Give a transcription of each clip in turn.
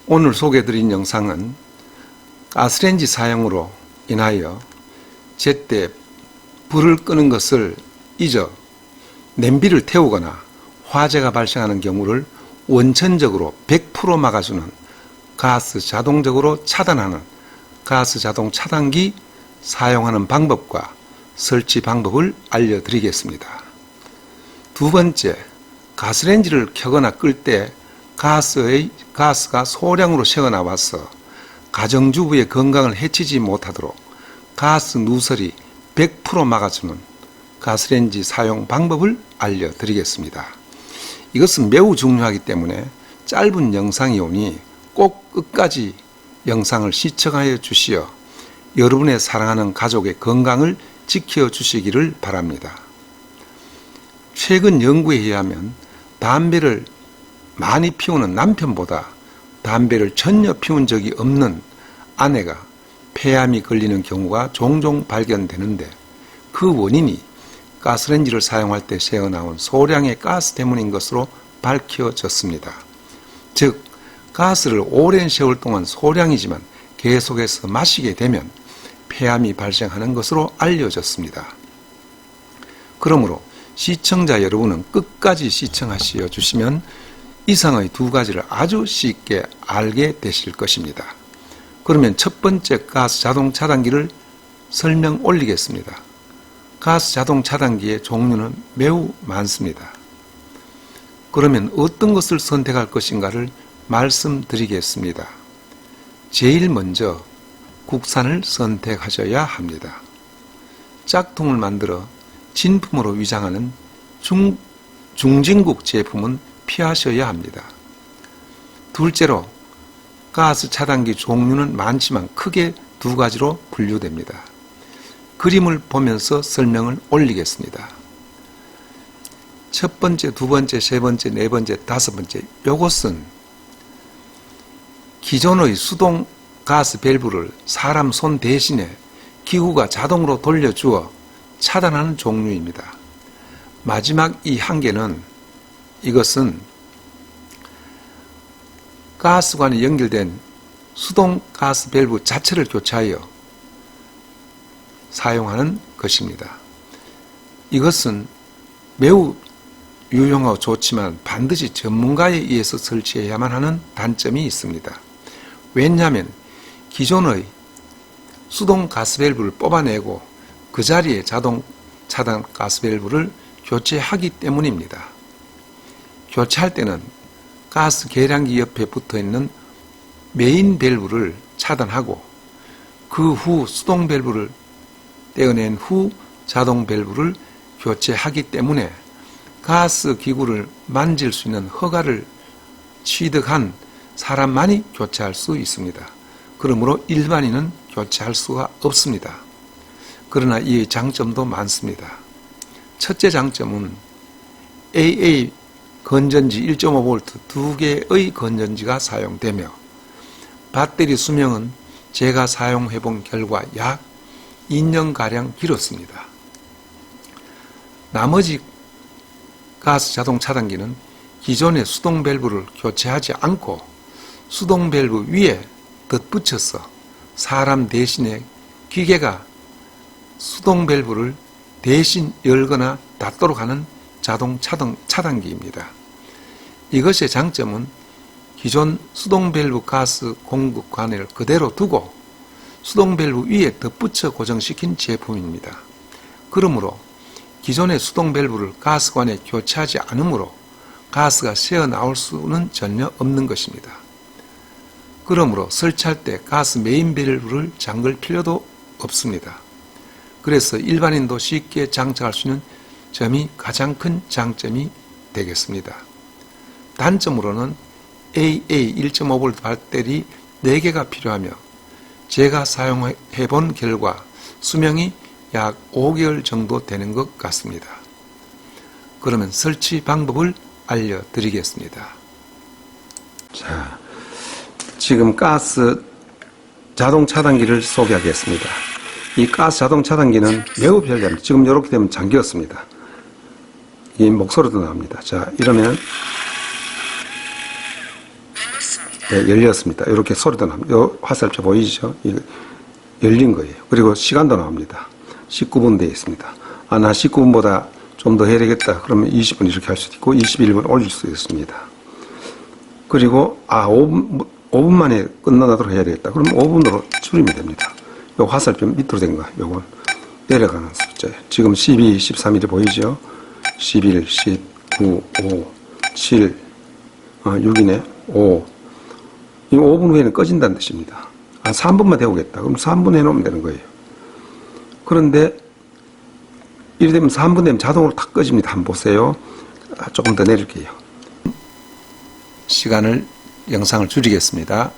오늘 소개해드린 영상은 가스레인지 사용으로 인하여 제때 불을 끄는 것을 잊어 냄비를 태우거나 화재가 발생하는 경우를 원천적으로 100% 막아주는 가스 자동적으로 차단하는 가스 자동 차단기 사용하는 방법과 설치 방법을 알려드리겠습니다. 두 번째, 가스레인지를 켜거나 끌 때 가스가 소량으로 새어나와서 가정주부의 건강을 해치지 못하도록 가스 누설이 100% 막아주는 가스레인지 사용 방법을 알려드리겠습니다. 이것은 매우 중요하기 때문에 짧은 영상이 오니 꼭 끝까지 영상을 시청하여 주시어 여러분의 사랑하는 가족의 건강을 지켜주시기를 바랍니다. 최근 연구에 의하면 담배를 많이 피우는 남편보다 담배를 전혀 피운 적이 없는 아내가 폐암이 걸리는 경우가 종종 발견되는데 그 원인이 가스레인지를 사용할 때 새어나온 소량의 가스 때문인 것으로 밝혀졌습니다. 즉, 가스를 오랜 세월 동안 소량이지만 계속해서 마시게 되면 폐암이 발생하는 것으로 알려졌습니다. 그러므로 시청자 여러분은 끝까지 시청하시어 주시면 이상의 두 가지를 아주 쉽게 알게 되실 것입니다. 그러면 첫 번째 가스 자동 차단기를 설명 올리겠습니다. 가스 자동 차단기의 종류는 매우 많습니다. 그러면 어떤 것을 선택할 것인가를 말씀드리겠습니다. 제일 먼저 국산을 선택하셔야 합니다. 짝퉁을 만들어 진품으로 위장하는 중진국 제품은 피하셔야 합니다. 둘째로 가스 차단기 종류는 많지만 크게 두 가지로 분류됩니다. 그림을 보면서 설명을 올리겠습니다. 첫 번째, 두 번째, 세 번째, 네 번째, 다섯 번째, 이것은 기존의 수동 가스 밸브를 사람 손 대신에 기구가 자동으로 돌려주어 차단하는 종류입니다. 마지막 이 한 개는 이것은 가스관에 연결된 수동 가스 밸브 자체를 교체하여 사용하는 것입니다. 이것은 매우 유용하고 좋지만 반드시 전문가에 의해서 설치해야만 하는 단점이 있습니다. 왜냐하면 기존의 수동 가스 밸브를 뽑아내고 그 자리에 자동 차단 가스 밸브를 교체하기 때문입니다. 교체할 때는 가스 계량기 옆에 붙어있는 메인 밸브를 차단하고 그 후 수동 밸브를 떼어낸 후 자동 밸브를 교체하기 때문에 가스 기구를 만질 수 있는 허가를 취득한 사람만이 교체할 수 있습니다. 그러므로 일반인은 교체할 수가 없습니다. 그러나 이의 장점도 많습니다. 첫째 장점은 AA 건전지 1.5V 두 개의 건전지가 사용되며 배터리 수명은 제가 사용해 본 결과 약 2년가량 길었습니다. 나머지 가스 자동 차단기는 기존의 수동 밸브를 교체하지 않고 수동 밸브 위에 덧붙여서 사람 대신에 기계가 수동 밸브를 대신 열거나 닫도록 하는 자동 차단기입니다. 이것의 장점은 기존 수동 밸브 가스 공급관을 그대로 두고 수동 밸브 위에 덧붙여 고정시킨 제품입니다. 그러므로 기존의 수동 밸브를 가스관에 교체하지 않으므로 가스가 새어나올 수는 전혀 없는 것입니다. 그러므로 설치할 때 가스 메인 밸브를 잠글 필요도 없습니다. 그래서 일반인도 쉽게 장착할 수 있는 점이 가장 큰 장점이 되겠습니다. 단점으로는 AA 1.5V 배터리 4개가 필요하며 제가 사용해 본 결과 수명이 약 5개월 정도 되는 것 같습니다. 그러면 설치 방법을 알려드리겠습니다. 자, 지금 가스 자동 차단기를 소개하겠습니다. 이 가스 자동 차단기는 매우 편리합니다. 지금 이렇게 되면 잠겼습니다. 이 목소리도 나옵니다. 자, 이러면 네, 열렸습니다. 이렇게 소리도 납니다. 요 화살표 보이죠? 이거 열린 거예요. 그리고 시간도 나옵니다. 19분 되어 있습니다. 아, 나 19분보다 좀 더 해야 되겠다. 그러면 20분 이렇게 할 수도 있고 21분 올릴 수도 있습니다. 그리고 5분 만에 끝나도록 해야 되겠다. 그러면 5분으로 줄이면 됩니다. 요 화살표 밑으로 된 거, 요건 내려가는 숫자예요. 지금 12, 13일이 보이죠? 11, 19, 5, 7, 6이네, 5. 이 5분 후에는 꺼진다는 뜻입니다. 3분만 데우겠다. 그럼 3분 해놓으면 되는 거예요. 그런데 이래 되면 3분 되면 자동으로 탁 꺼집니다. 한번 보세요. 조금 더 내릴게요. 시간을, 영상을 줄이겠습니다.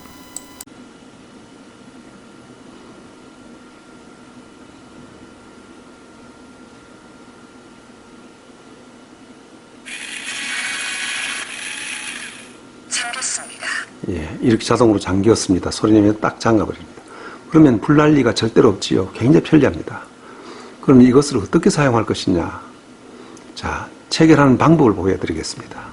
잠겼습니다. 예, 이렇게 자동으로 잠겼습니다. 소리 내면 딱 잠가버립니다. 그러면 불 날 리가 절대로 없지요. 굉장히 편리합니다. 그럼 이것을 어떻게 사용할 것이냐? 자, 체결하는 방법을 보여드리겠습니다.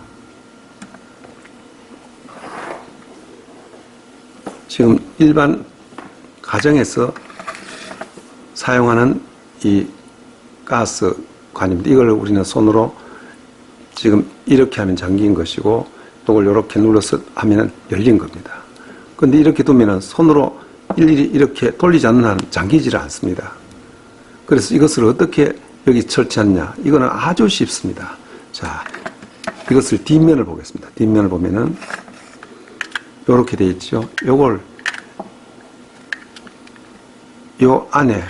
지금 일반 가정에서 사용하는 이 가스관입니다. 이걸 우리는 손으로 지금 이렇게 하면 잠긴 것이고, 이걸 이렇게 눌러서 하면 열린 겁니다. 그런데 이렇게 두면 손으로 일일이 이렇게 돌리지 않는 한 잠기지를 않습니다. 그래서 이것을 어떻게 여기 설치하느냐? 이거는 아주 쉽습니다. 자, 이것을 뒷면을 보겠습니다. 뒷면을 보면은 요렇게 되어 있죠. 요걸 요 안에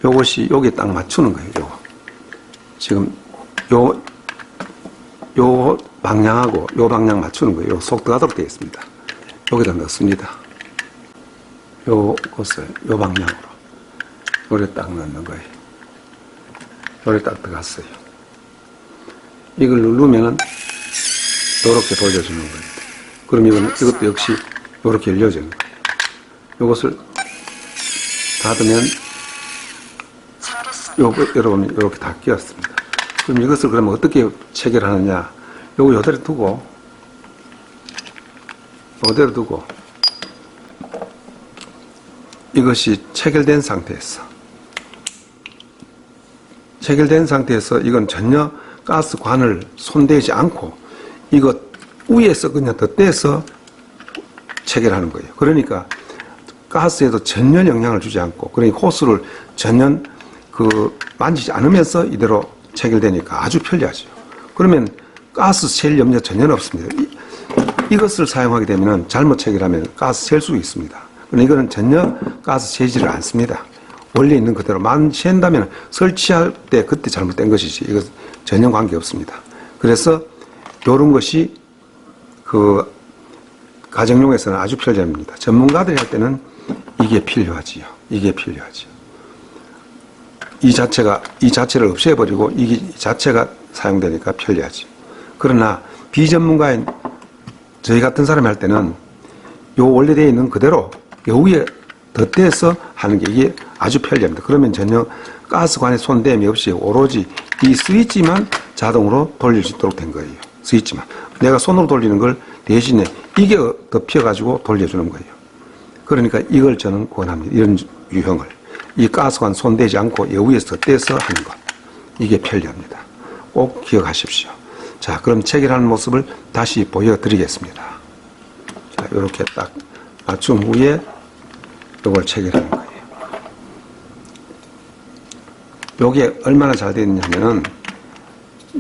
요것이 여기에 딱 맞추는 거예요. 요거. 지금 요 방향하고 요 방향 맞추는 거예요. 요 속 들어가도록 되어 있습니다. 여기다 넣습니다. 요것을 요 방향으로 요래 딱 넣는 거예요. 요래 딱 들어갔어요. 이걸 누르면은 요렇게 돌려주는 거예요. 그럼 이것도 역시 요렇게 열려지는 거예요. 요것을 닫으면 여러분 이렇게 다 끼었습니다. 그럼 이것을 그러면 어떻게 체결하느냐? 요거 요대로 두고 이것이 체결된 상태에서 이건 전혀 가스관을 손대지 않고 이것 위에서 그냥 덧대서 체결하는 거예요. 그러니까 가스에도 전혀 영향을 주지 않고, 그러니까 호스를 전혀 만지지 않으면서 이대로 체결되니까 아주 편리하죠. 그러면 가스 셀 염려 전혀 없습니다. 이것을 사용하게 되면 잘못 체결하면 가스 셀 수 있습니다. 그런데 이거는 전혀 가스 새지를 않습니다. 원래 있는 그대로만 샌다면 설치할 때 그때 잘못된 것이지 이거 전혀 관계 없습니다. 그래서 이런 것이 가정용에서는 아주 편리합니다. 전문가들이 할 때는 이게 필요하지요. 이 자체를 없애버리고 이 자체가 사용되니까 편리하지. 그러나 비전문가인 저희 같은 사람이 할 때는 요 원래 되어 있는 그대로 요 위에 덧대서 하는 게 이게 아주 편리합니다. 그러면 전혀 가스관에 손대임이 없이 오로지 이 스위치만 자동으로 돌릴 수 있도록 된 거예요. 스위치만. 내가 손으로 돌리는 걸 대신에 이게 덮여가지고 돌려주는 거예요. 그러니까 이걸 저는 권합니다. 이런 유형을. 이 가스관 손대지 않고 여 위에서 떼서 하는 것. 이게 편리합니다. 꼭 기억하십시오. 자, 그럼 체결하는 모습을 다시 보여드리겠습니다. 자, 이렇게 딱 맞춘 후에 이걸 체결하는 거예요. 요게 얼마나 잘 되어 있냐면은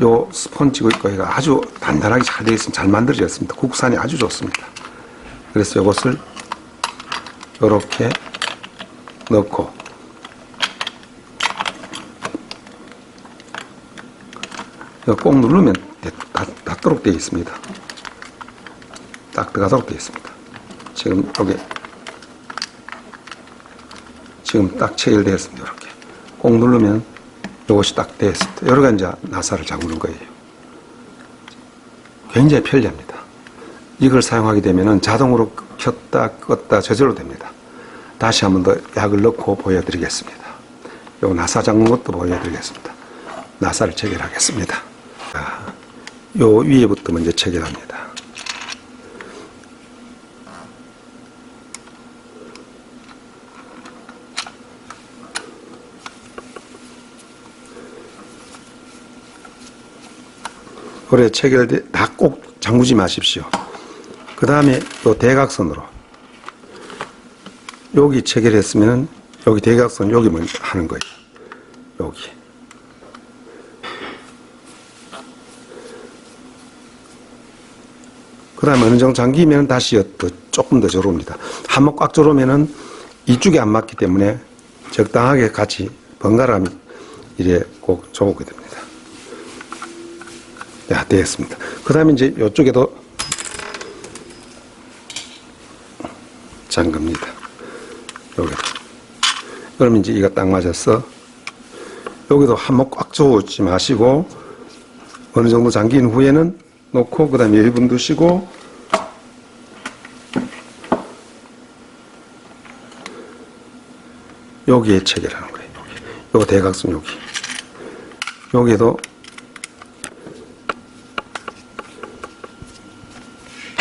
요 스펀지 거기가 아주 단단하게 잘 되어 있습니다. 잘 만들어졌습니다. 국산이 아주 좋습니다. 그래서 이것을 이렇게 넣고 꼭 누르면 닿도록 되어 있습니다. 딱 들어가도록 되어 있습니다. 지금 여기 지금 딱 체결되었습니다. 이렇게 꼭 누르면 이것이 딱 되었습니다. 여러 가지 이제 나사를 잠그는 거예요. 굉장히 편리합니다. 이걸 사용하게 되면 자동으로 켰다 껐다 저절로 됩니다. 다시 한 번 더 약을 넣고 보여드리겠습니다. 요 나사 잠그는 것도 보여드리겠습니다. 나사를 체결하겠습니다. 요 위에부터 먼저 체결합니다. 불에 체결돼 다 꼭 잠그지 마십시오. 그 다음에 요 대각선으로 여기 체결했으면 여기 대각선 여기 먼저 하는 거예요. 여기. 그 다음에 어느 정도 잠기면 다시 조금 더 졸업니다. 한번 꽉 졸으면은 이쪽에 안 맞기 때문에 적당하게 같이 번갈아 이래 꼭 졸게 됩니다. 네, 되겠습니다. 그 다음에 이제 이쪽에도 잠깁니다. 여기도. 그러면 이제 이거 딱 맞았어. 여기도 한번 꽉 조지 마시고 어느 정도 잠긴 후에는 놓고 그 다음에 1분 두시고 여기에 체결하는 거예요. 여기 대각선 여기. 여기도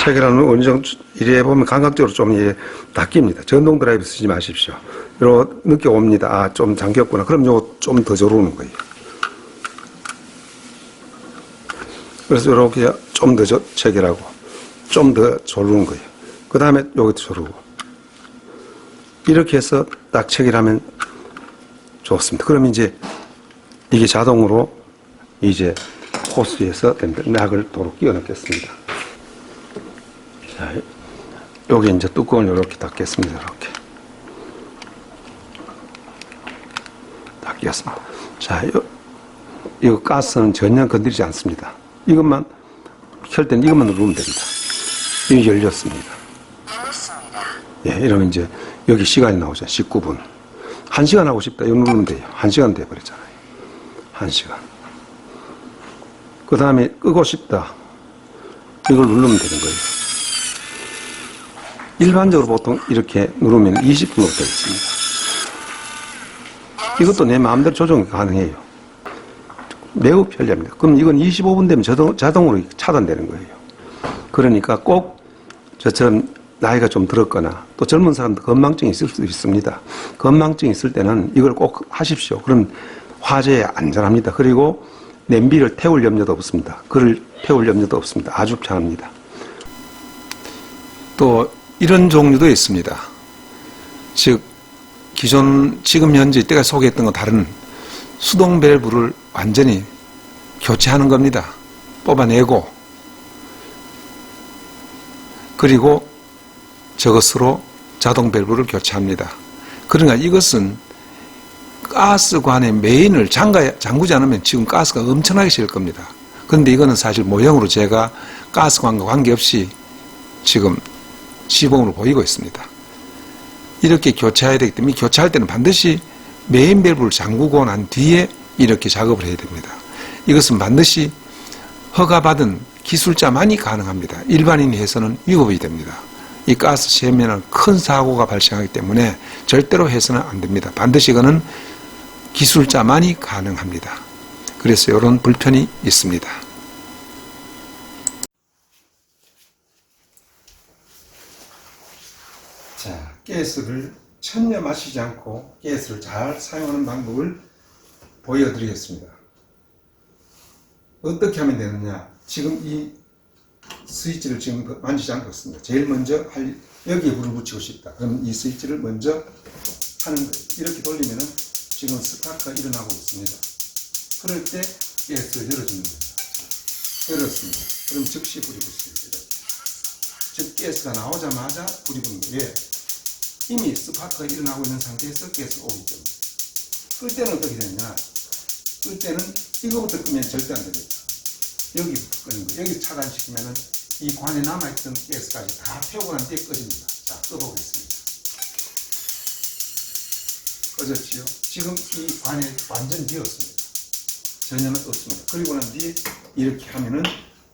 체결하는 어느 정도 이래 보면 감각적으로 좀 이래 닦입니다. 전동 드라이브 쓰지 마십시오. 이렇게 느껴 옵니다. 아, 좀 잠겼구나. 그럼 요거 좀 더 조르는 거예요. 그래서 이렇게 좀 더 체결하고 좀 더 조르는 거예요. 그 다음에 여기도 조르고 이렇게 해서 딱 체결하면 좋습니다. 그럼 이제 이게 자동으로 이제 호스에서 됩니다. 낙을 도로 끼워 넣겠습니다. 자, 여기 이제 뚜껑을 이렇게 닫겠습니다. 이렇게 다 끼웠습니다. 자, 이거 가스는 전혀 건드리지 않습니다. 이것만 켤 때는 이것만 누르면 됩니다. 이게 열렸습니다. 눌렀습니다. 예, 이러면 이제 여기 시간이 나오죠. 19분. 1시간 하고 싶다. 이거 누르면 돼요. 1시간 돼버렸잖아요. 1시간. 그 다음에 끄고 싶다. 이걸 누르면 되는 거예요. 일반적으로 보통 이렇게 누르면 20분으로 되어 있습니다. 이것도 내 마음대로 조정이 가능해요. 매우 편리합니다. 그럼 이건 25분 되면 자동으로 차단되는 거예요. 그러니까 꼭 저처럼 나이가 좀 들었거나 또 젊은 사람도 건망증이 있을 수 있습니다. 건망증이 있을 때는 이걸 꼭 하십시오. 그럼 화재에 안전합니다. 그리고 냄비를 태울 염려도 없습니다. 그를 태울 염려도 없습니다. 아주 편합니다. 또 이런 종류도 있습니다. 즉 지금 현재 이때가 소개했던 것 다른 수동 밸브를 완전히 교체하는 겁니다. 뽑아내고 그리고 저것으로 자동 밸브를 교체합니다. 그러니까 이것은 가스관의 메인을 잠그지 않으면 지금 가스가 엄청나게 셀 겁니다. 그런데 이거는 사실 모형으로 제가 가스관과 관계없이 지금 시범으로 보이고 있습니다. 이렇게 교체해야 되기 때문에 교체할 때는 반드시 메인 밸브를 잠그고 난 뒤에 이렇게 작업을 해야 됩니다. 이것은 반드시 허가받은 기술자만이 가능합니다. 일반인이 해서는 위법이 됩니다. 이 가스 세면은 큰 사고가 발생하기 때문에 절대로 해서는 안 됩니다. 반드시 이거는 기술자만이 가능합니다. 그래서 이런 불편이 있습니다. 자, 가스를 전혀 마시지 않고 가스를 잘 사용하는 방법을 보여드리겠습니다. 어떻게 하면 되느냐? 지금 이 스위치를 지금 만지지 않고 있습니다. 제일 먼저 여기에 불을 붙이고 싶다. 그럼 이 스위치를 먼저 하는 거예요. 이렇게 돌리면은 지금 스파크가 일어나고 있습니다. 그럴 때 가스를 열어주는 겁니다. 열었습니다. 그럼 즉시 불이 붙습니다. 즉 가스가 나오자마자 불이 붙는 거예요. 이미 스파크가 일어나고 있는 상태에서 가스가 오기 때문에. 끌 때는 어떻게 되느냐? 끌 때는 이거부터 끄면 절대 안 됩니다. 여기부터 끄는 거예요. 여기 차단시키면은 이 관에 남아있던 가스까지 다 태우고 난 뒤에 꺼집니다. 자, 꺼보겠습니다. 꺼졌지요? 지금 이 관에 완전 비었습니다. 전혀 없습니다. 그리고 난 뒤에 이렇게 하면은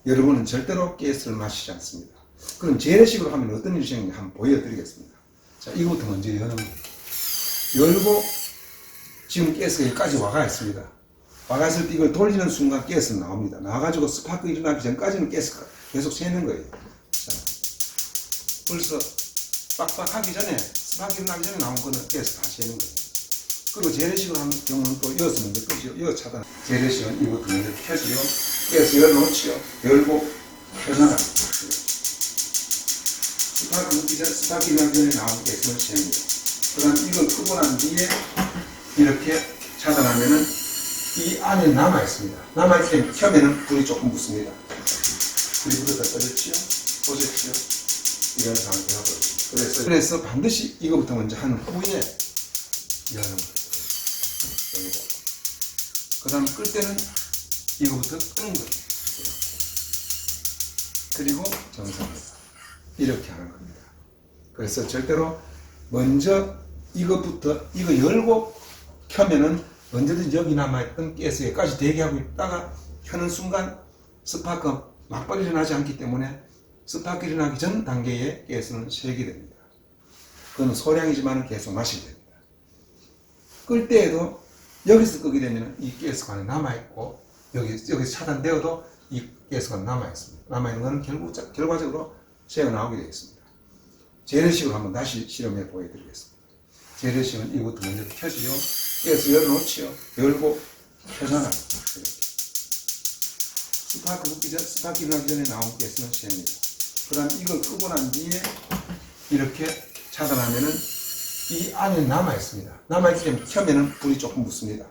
여러분은 절대로 가스를 마시지 않습니다. 그럼 재래식으로 하면 어떤 일이 생기는지 한번 보여드리겠습니다. 자, 이거부터 먼저 여는 거예요. 열고 지금 가스가 여기까지 와가 있습니다. 와가 있을 때 이걸 돌리는 순간 가스는 나옵니다. 나와가지고 스파크 일어나기 전까지는 가스가 계속 새는 거예요. 자, 벌써 빡빡하기 전에 스파크 일어나기 전에 나온 거는 가스 다 새는 거예요. 그리고 재래식으로 하는 경우는 또 이어서 먼저 끄죠. 이어 차단. 재래식은 이것도 먼저 켜지요. 가스 열어놓지요. 열고 켜놔라. 스파크 나기 전에 나온 가스는 셉니다. 그 다음 이걸 끄고 난 뒤에 이렇게 차단하면은 이 안에 남아있습니다. 남아있기 때문에 켜면은 불이 조금 붙습니다. 불이 붙었다 꺼졌지요? 보셨지요? 이런 상태가 보입니다. 그래서 반드시 이거부터 먼저 한 후에 여는 거예요. 그 다음 끌 때는 이거부터 끄는 거예요. 그리고 정상입니다. 이렇게 하는 겁니다. 그래서 절대로 먼저 이거부터 이거 열고 켜면은 언제든지 여기 남아있던 가스에까지 대기하고 있다가 켜는 순간 스파크 막바로 일어나지 않기 때문에 스파크 일어나기 전 단계에 가스는 쉐게 됩니다. 그건 소량이지만 계속 마시게 됩니다. 끌 때에도 여기서 끄게 되면 이 가스가 안에 남아있고 여기서 차단되어도 이 가스가 남아있습니다. 남아있는 것은 결과적으로 새어 나오게 되겠습니다. 재래식으로 한번 다시 실험해 보여드리겠습니다. 재래식은 이것부터 먼저 켜지요. 가스 열어놓지요. 열고 켜잖아요. 스파크 일어나기 전에 나온 가스는 셉니다. 그 다음 이걸 끄고 난 뒤에 이렇게 차단하면은 이 안에 남아있습니다. 남아있기 때문에 켜면은 불이 조금 붙습니다.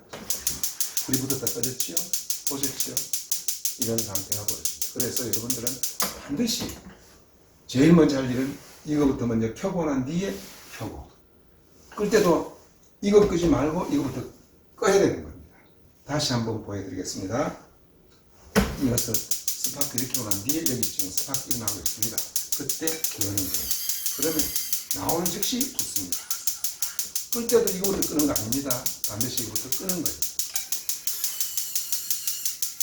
불이 붙었다 꺼졌지요? 보셨지요? 이런 상태가 보였습니다. 그래서 여러분들은 반드시 제일 먼저 할 일은 이거부터 먼저 켜고 난 뒤에 켜고 끌 때도 이거 끄지 말고 이거부터 꺼야 되는 겁니다. 다시 한번 보여드리겠습니다. 이것을 스파크 이렇게 오고 난 뒤에 여기 지금 스파크 일어나고 있습니다. 그때 여는 거예요. 그러면 나오는 즉시 붙습니다. 끌 때도 이거부터 끄는 거 아닙니다. 반드시 이거부터 끄는 거예요.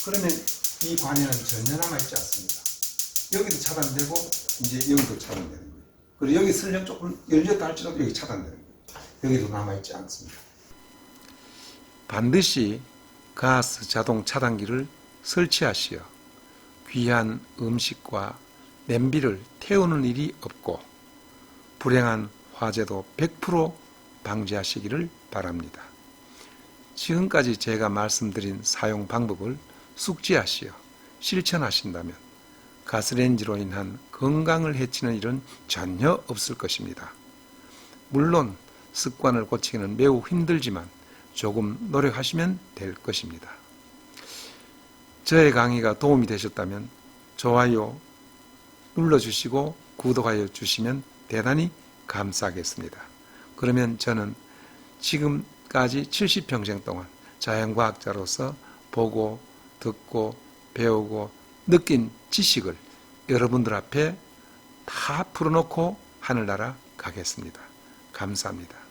그러면 이 관에는 전혀 남아있지 않습니다. 여기도 차단되고 이제 여기도 차단되는 거예요. 그리고 여기 설령 조금 열렸다 할지라도 여기 차단되는 거예요. 여기도 남아있지 않습니다. 반드시 가스 자동 차단기를 설치하시어 귀한 음식과 냄비를 태우는 일이 없고 불행한 화재도 100% 방지하시기를 바랍니다. 지금까지 제가 말씀드린 사용 방법을 숙지하시어 실천하신다면 가스레인지로 인한 건강을 해치는 일은 전혀 없을 것입니다. 물론 습관을 고치기는 매우 힘들지만 조금 노력하시면 될 것입니다. 저의 강의가 도움이 되셨다면 좋아요 눌러주시고 구독하여 주시면 대단히 감사하겠습니다. 그러면 저는 지금까지 70평생 동안 자연과학자로서 보고 듣고 배우고 느낀 지식을 여러분들 앞에 다 풀어놓고 하늘나라 가겠습니다. 감사합니다.